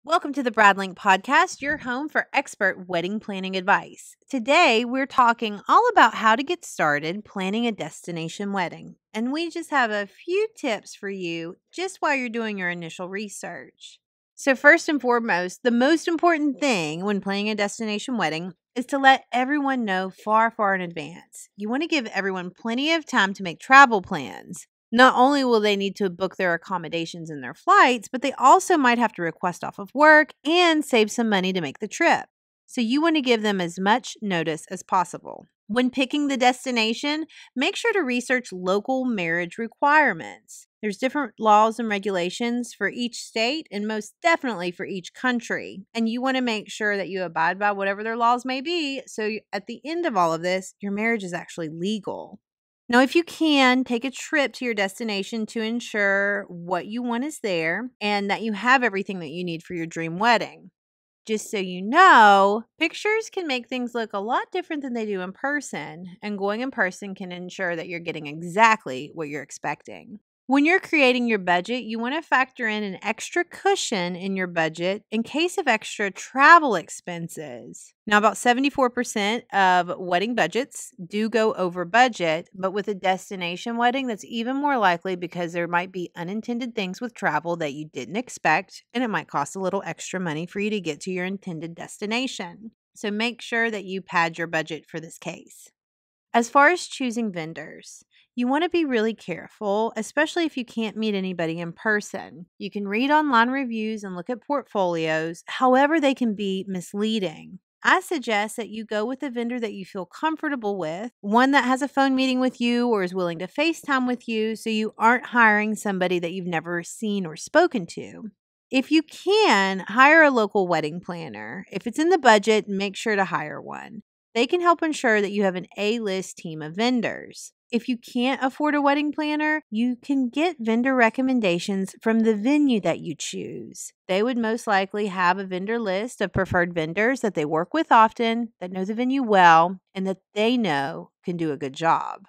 Welcome to the BradLink Podcast, your home for expert wedding planning advice. Today, we're talking all about how to get started planning a destination wedding. And we just have a few tips for you just while you're doing your initial research. So, first and foremost, the most important thing when planning a destination wedding is to let everyone know far in advance. You want to give everyone plenty of time to make travel plans. Not only will they need to book their accommodations and their flights, but they also might have to request off of work and save some money to make the trip. So you want to give them as much notice as possible. When picking the destination, make sure to research local marriage requirements. There's different laws and regulations for each state and most definitely for each country. And you want to make sure that you abide by whatever their laws may be. So at the end of all of this, your marriage is actually legal. Now, if you can, take a trip to your destination to ensure what you want is there and that you have everything that you need for your dream wedding. Just so you know, pictures can make things look a lot different than they do in person, and going in person can ensure that you're getting exactly what you're expecting. When you're creating your budget, you want to factor in an extra cushion in your budget in case of extra travel expenses. Now, about 74% of wedding budgets do go over budget, but with a destination wedding, that's even more likely because there might be unintended things with travel that you didn't expect, and it might cost a little extra money for you to get to your intended destination. So make sure that you pad your budget for this case. As far as choosing vendors, you want to be really careful, especially if you can't meet anybody in person. You can read online reviews and look at portfolios, however, they can be misleading. I suggest that you go with a vendor that you feel comfortable with, one that has a phone meeting with you or is willing to FaceTime with you so you aren't hiring somebody that you've never seen or spoken to. If you can, hire a local wedding planner. If it's in the budget, make sure to hire one. They can help ensure that you have an A-list team of vendors. If you can't afford a wedding planner, you can get vendor recommendations from the venue that you choose. They would most likely have a vendor list of preferred vendors that they work with often, that know the venue well, and that they know can do a good job.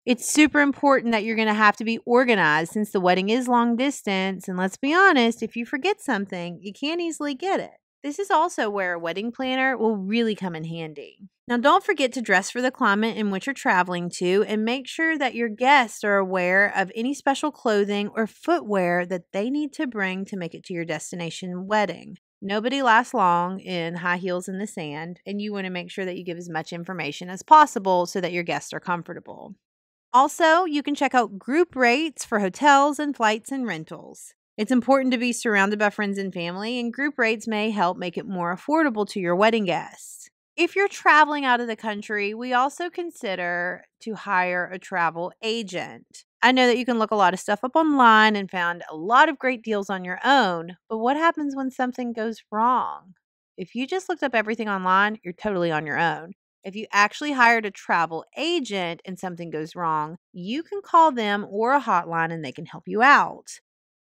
It's super important that you're going to have to be organized since the wedding is long distance. And let's be honest, if you forget something, you can't easily get it. This is also where a wedding planner will really come in handy. Now, don't forget to dress for the climate in which you're traveling to and make sure that your guests are aware of any special clothing or footwear that they need to bring to make it to your destination wedding. Nobody lasts long in high heels in the sand, and you want to make sure that you give as much information as possible so that your guests are comfortable. Also, you can check out group rates for hotels and flights and rentals. It's important to be surrounded by friends and family, and group rates may help make it more affordable to your wedding guests. If you're traveling out of the country, we also consider to hire a travel agent. I know that you can look a lot of stuff up online and found a lot of great deals on your own, but what happens when something goes wrong? If you just looked up everything online, you're totally on your own. If you actually hired a travel agent and something goes wrong, you can call them or a hotline and they can help you out.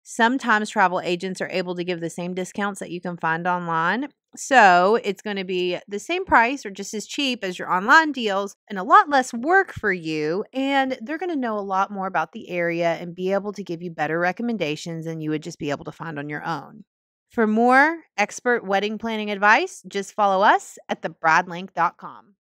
Sometimes travel agents are able to give the same discounts that you can find online. So it's going to be the same price or just as cheap as your online deals and a lot less work for you. And they're going to know a lot more about the area and be able to give you better recommendations than you would just be able to find on your own. For more expert wedding planning advice, just follow us at thebradlink.com.